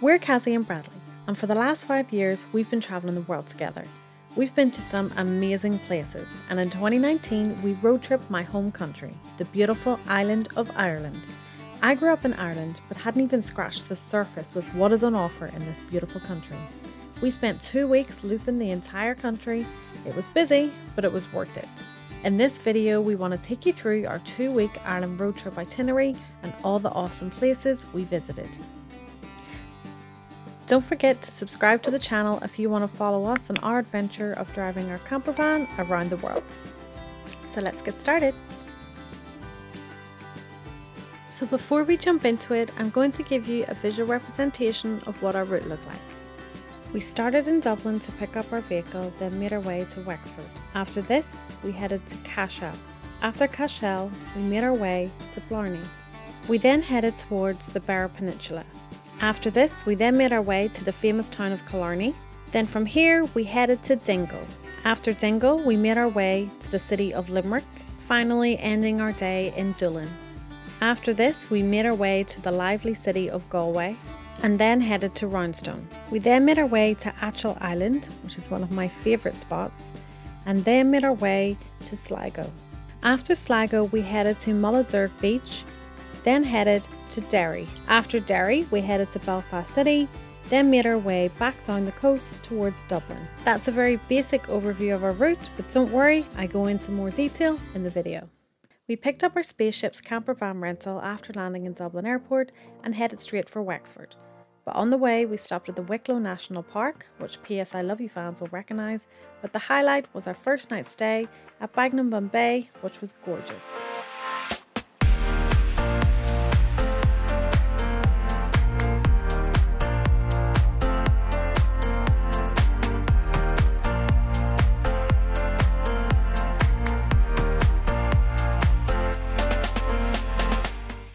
We're Cassie and Bradley, and for the last 5 years we've been travelling the world together. We've been to some amazing places, and in 2019 we road tripped my home country, the beautiful island of Ireland. I grew up in Ireland but hadn't even scratched the surface with what is on offer in this beautiful country. We spent 2 weeks looping the entire country. It was busy, but it was worth it. In this video we want to take you through our 2-week Ireland road trip itinerary and all the awesome places we visited. Don't forget to subscribe to the channel if you want to follow us on our adventure of driving our camper van around the world. So let's get started. So before we jump into it, I'm going to give you a visual representation of what our route looked like. We started in Dublin to pick up our vehicle, then made our way to Wexford. After this, we headed to Cashel. After Cashel, we made our way to Blarney. We then headed towards the Beara Peninsula. After this, we then made our way to the famous town of Killarney. Then from here, we headed to Dingle. After Dingle, we made our way to the city of Limerick, finally ending our day in Doolin. After this, we made our way to the lively city of Galway, and then headed to Roundstone. We then made our way to Atchell Island, which is one of my favourite spots, and then made our way to Sligo. After Sligo, we headed to Mulladerg Beach, then headed to Derry. After Derry, we headed to Belfast City, then made our way back down the coast towards Dublin. That's a very basic overview of our route, but don't worry, I go into more detail in the video. We picked up our Spaceships camper van rental after landing in Dublin Airport and headed straight for Wexford. But on the way, we stopped at the Wicklow National Park, which PS I Love You fans will recognise, but the highlight was our first night stay at Bagnum Bay, which was gorgeous.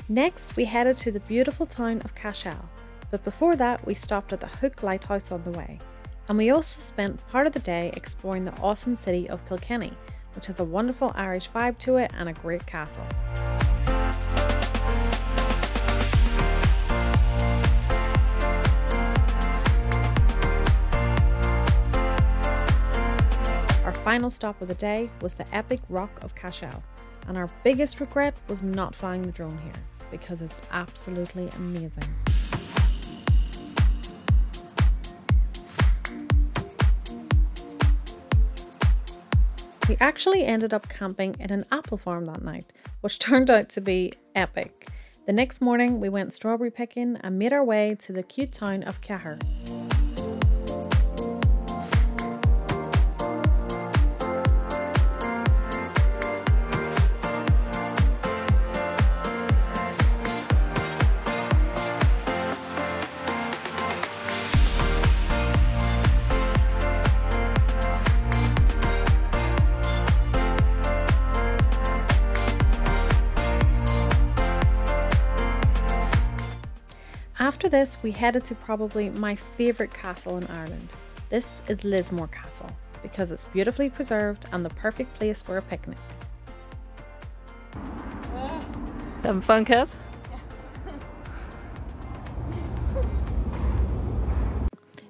Next, we headed to the beautiful town of Cashel, but before that we stopped at the Hook Lighthouse on the way, and we also spent part of the day exploring the awesome city of Kilkenny, which has a wonderful Irish vibe to it and a great castle. Our final stop of the day was the epic Rock of Cashel, and our biggest regret was not flying the drone here, because it's absolutely amazing. We actually ended up camping in an apple farm that night, which turned out to be epic. The next morning we went strawberry picking and made our way to the cute town of Cahir. After this, we headed to probably my favourite castle in Ireland. This is Lismore Castle, because it's beautifully preserved and the perfect place for a picnic. Having fun, Kat?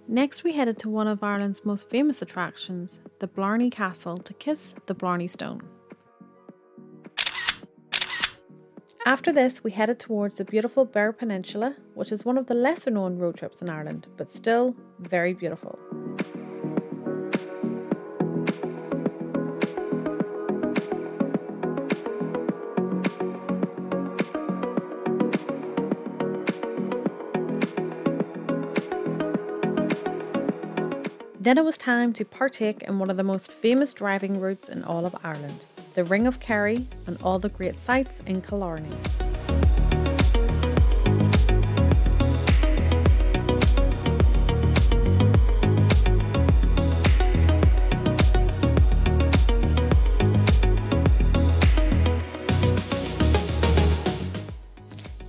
Next, we headed to one of Ireland's most famous attractions, the Blarney Castle, to kiss the Blarney Stone. After this, we headed towards the beautiful Beara Peninsula, which is one of the lesser known road trips in Ireland, but still very beautiful. Then it was time to partake in one of the most famous driving routes in all of Ireland, the Ring of Kerry and all the great sights in Killarney.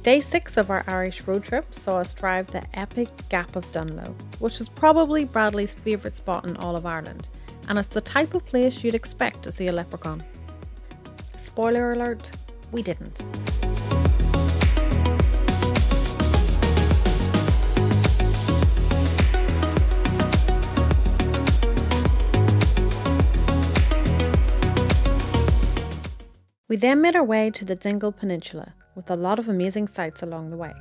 Day 6 of our Irish road trip saw us drive the epic Gap of Dunloe, which was probably Bradley's favourite spot in all of Ireland, and it's the type of place you'd expect to see a leprechaun. Spoiler alert, we didn't. We then made our way to the Dingle Peninsula with a lot of amazing sights along the way.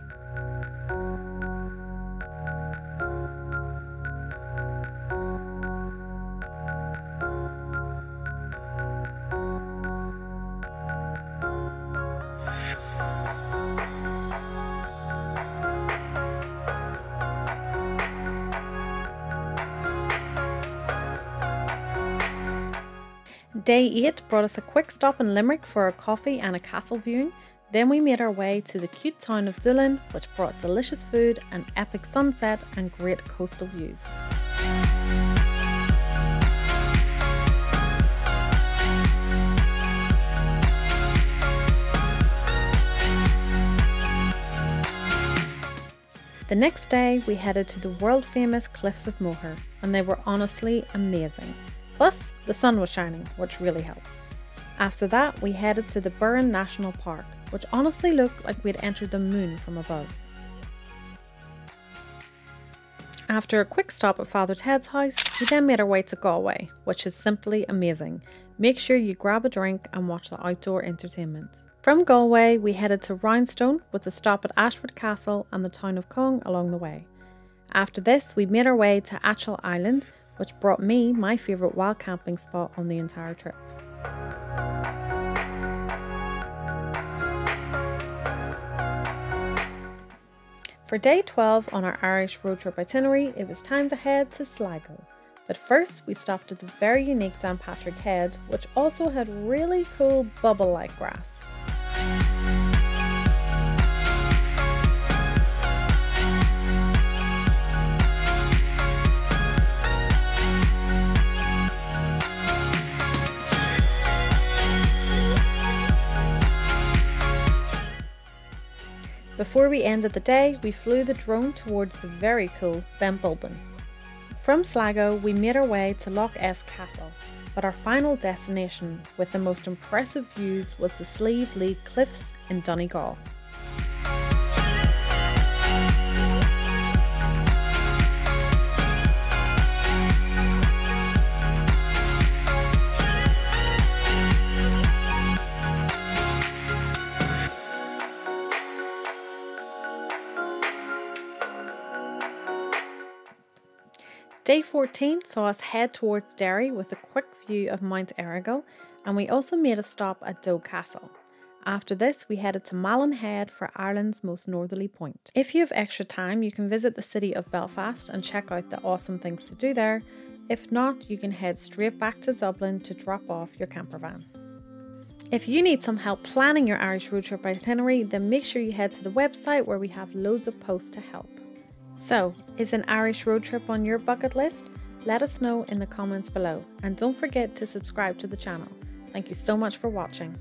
Day 8 brought us a quick stop in Limerick for a coffee and a castle viewing. Then we made our way to the cute town of Doolin, which brought delicious food, an epic sunset and great coastal views. The next day we headed to the world famous Cliffs of Moher, and they were honestly amazing. Plus, the sun was shining, which really helped. After that, we headed to the Burren National Park, which honestly looked like we had entered the moon from above. After a quick stop at Father Ted's house, we then made our way to Galway, which is simply amazing. Make sure you grab a drink and watch the outdoor entertainment. From Galway, we headed to Roundstone with a stop at Ashford Castle and the town of Cong along the way. After this, we made our way to Atchell Island, which brought me my favourite wild camping spot on the entire trip. For day 12 on our Irish road trip itinerary, it was time to head to Sligo. But first, we stopped at the very unique Downpatrick Head, which also had really cool bubble-like grass. Before we ended the day, we flew the drone towards the very cool Benbulben. From Sligo, we made our way to Loch S Castle, but our final destination with the most impressive views was the Slieve League Cliffs in Donegal. Day 14 saw us head towards Derry with a quick view of Mount Errigal, and we also made a stop at Doe Castle. After this, we headed to Malin Head for Ireland's most northerly point. If you have extra time, you can visit the city of Belfast and check out the awesome things to do there. If not, you can head straight back to Dublin to drop off your camper van. If you need some help planning your Irish road trip itinerary, then make sure you head to the website where we have loads of posts to help. So, is an Irish road trip on your bucket list? Let us know in the comments below, and don't forget to subscribe to the channel. Thank you so much for watching.